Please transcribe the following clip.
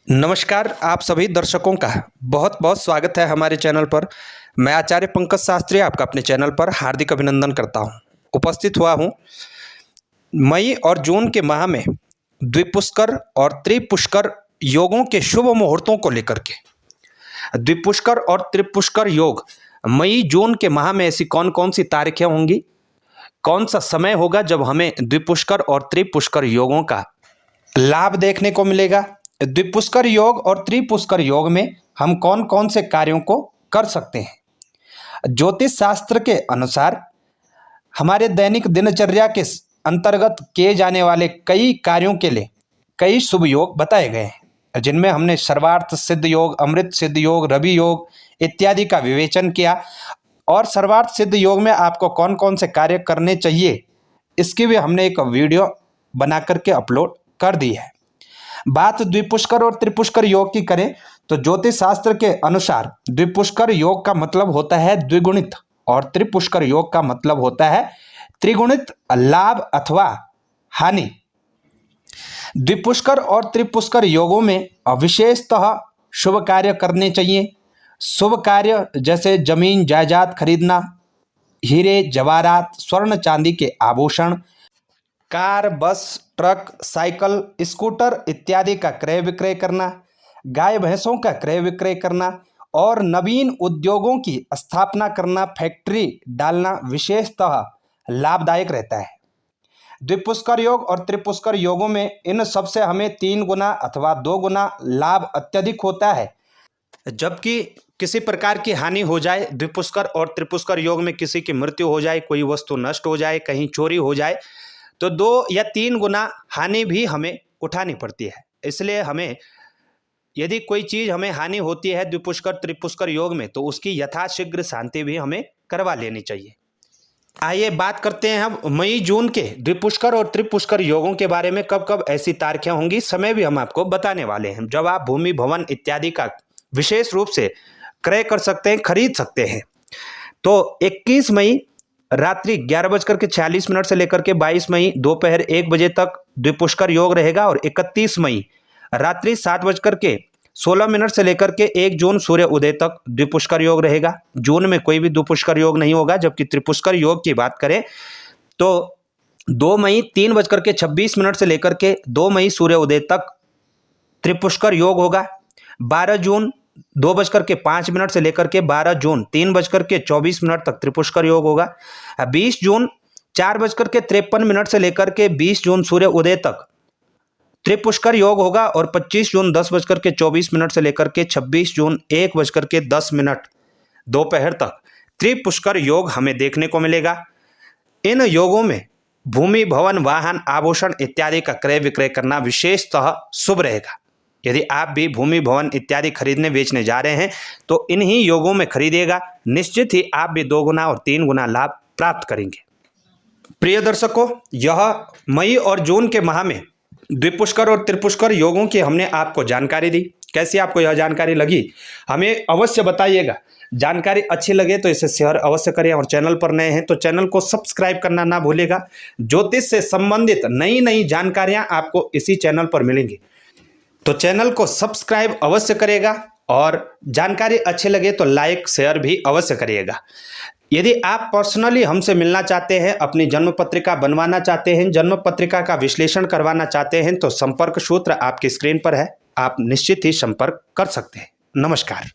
नमस्कार, आप सभी दर्शकों का बहुत बहुत स्वागत है हमारे चैनल पर। मैं आचार्य पंकज शास्त्री आपका अपने चैनल पर हार्दिक अभिनंदन करता हूं। उपस्थित हुआ हूं मई और जून के माह में द्विपुष्कर और त्रिपुष्कर योगों के शुभ मुहूर्तों को लेकर के। द्विपुष्कर और त्रिपुष्कर योग मई जून के माह में ऐसी कौन कौन सी तारीखें होंगी, कौन सा समय होगा जब हमें द्विपुष्कर और त्रिपुष्कर योगों का लाभ देखने को मिलेगा। द्विपुष्कर योग और त्रिपुष्कर योग में हम कौन कौन से कार्यों को कर सकते हैं। ज्योतिष शास्त्र के अनुसार हमारे दैनिक दिनचर्या के अंतर्गत किए जाने वाले कई कार्यों के लिए कई शुभ योग बताए गए हैं, जिनमें हमने सर्वार्थ सिद्ध योग, अमृत सिद्ध योग, रवि योग इत्यादि का विवेचन किया। और सर्वार्थ सिद्ध योग में आपको कौन कौन से कार्य करने चाहिए, इसकी भी हमने एक वीडियो बना करके अपलोड कर दी है। बात द्विपुष्कर और त्रिपुष्कर योग की करें तो ज्योतिष शास्त्र के अनुसार द्विपुष्कर योग का मतलब होता है द्विगुणित और त्रिपुष्कर योग का मतलब होता है त्रिगुणित लाभ अथवा हानि। द्विपुष्कर और त्रिपुष्कर योगों में विशेषतः शुभ कार्य करने चाहिए। शुभ कार्य जैसे जमीन जायदाद खरीदना, हीरे जवाहरात, स्वर्ण चांदी के आभूषण, कार, बस, ट्रक, साइकिल, स्कूटर इत्यादि का क्रय विक्रय करना, गाय भैंसों का क्रय विक्रय करना और नवीन उद्योगों की स्थापना करना, फैक्ट्री डालना विशेषतः लाभदायक रहता है। द्विपुष्कर योग और त्रिपुष्कर योगों में इन सबसे हमें 3 गुना अथवा 2 गुना लाभ अत्यधिक होता है। जबकि किसी प्रकार की हानि हो जाए, द्विपुष्कर और त्रिपुष्कर योग में किसी की मृत्यु हो जाए, कोई वस्तु नष्ट हो जाए, कहीं चोरी हो जाए, तो 2 या 3 गुना हानि भी हमें उठानी पड़ती है। इसलिए हमें यदि कोई चीज़ हमें हानि होती है द्विपुष्कर त्रिपुष्कर योग में, तो उसकी यथाशीघ्र शांति भी हमें करवा लेनी चाहिए। आइए बात करते हैं हम मई जून के द्विपुष्कर और त्रिपुष्कर योगों के बारे में। कब कब ऐसी तारीखें होंगी, समय भी हम आपको बताने वाले हैं, जब आप भूमि भवन इत्यादि का विशेष रूप से क्रय कर सकते हैं, खरीद सकते हैं। तो 21 मई रात्रि 11:46 से लेकर के 22 मई दोपहर 1 बजे तक द्विपुष्कर योग रहेगा और 31 मई रात्रि 7:16 से लेकर के 1 जून सूर्य उदय तक द्विपुष्कर योग रहेगा। जून में कोई भी द्विपुष्कर योग नहीं होगा। जबकि त्रिपुष्कर योग की बात करें तो 2 मई 3:26 से लेकर के 2 मई सूर्य उदय तक त्रिपुष्कर योग होगा। 12 जून 2:05 से लेकर के 12 जून 3:24 तक त्रिपुष्कर योग होगा। 20 जून 4:53 से लेकर के 20 जून सूर्य उदय तक त्रिपुष्कर योग होगा और 25 जून 10:24 से लेकर के 26 जून 1:10 दोपहर तक त्रिपुष्कर योग हमें देखने को मिलेगा। इन योगों में भूमि भवन वाहन आभूषण इत्यादि का क्रय विक्रय करना विशेषतः शुभ रहेगा। यदि आप भी भूमि भवन इत्यादि खरीदने बेचने जा रहे हैं तो इन्हीं योगों में खरीदिएगा, निश्चित ही आप भी 2 गुना और 3 गुना लाभ प्राप्त करेंगे। प्रिय दर्शकों, यह मई और जून के माह में द्विपुष्कर और त्रिपुष्कर योगों की हमने आपको जानकारी दी। कैसी आपको यह जानकारी लगी, हमें अवश्य बताइएगा। जानकारी अच्छी लगे तो इसे शेयर अवश्य करें और चैनल पर नए हैं तो चैनल को सब्सक्राइब करना ना भूलिएगा। ज्योतिष से संबंधित नई नई जानकारियां आपको इसी चैनल पर मिलेंगी, तो चैनल को सब्सक्राइब अवश्य करेगा और जानकारी अच्छी लगे तो लाइक शेयर भी अवश्य करिएगा। यदि आप पर्सनली हमसे मिलना चाहते हैं, अपनी जन्म पत्रिका बनवाना चाहते हैं, जन्म पत्रिका का विश्लेषण करवाना चाहते हैं, तो संपर्क सूत्र आपकी स्क्रीन पर है, आप निश्चित ही संपर्क कर सकते हैं। नमस्कार।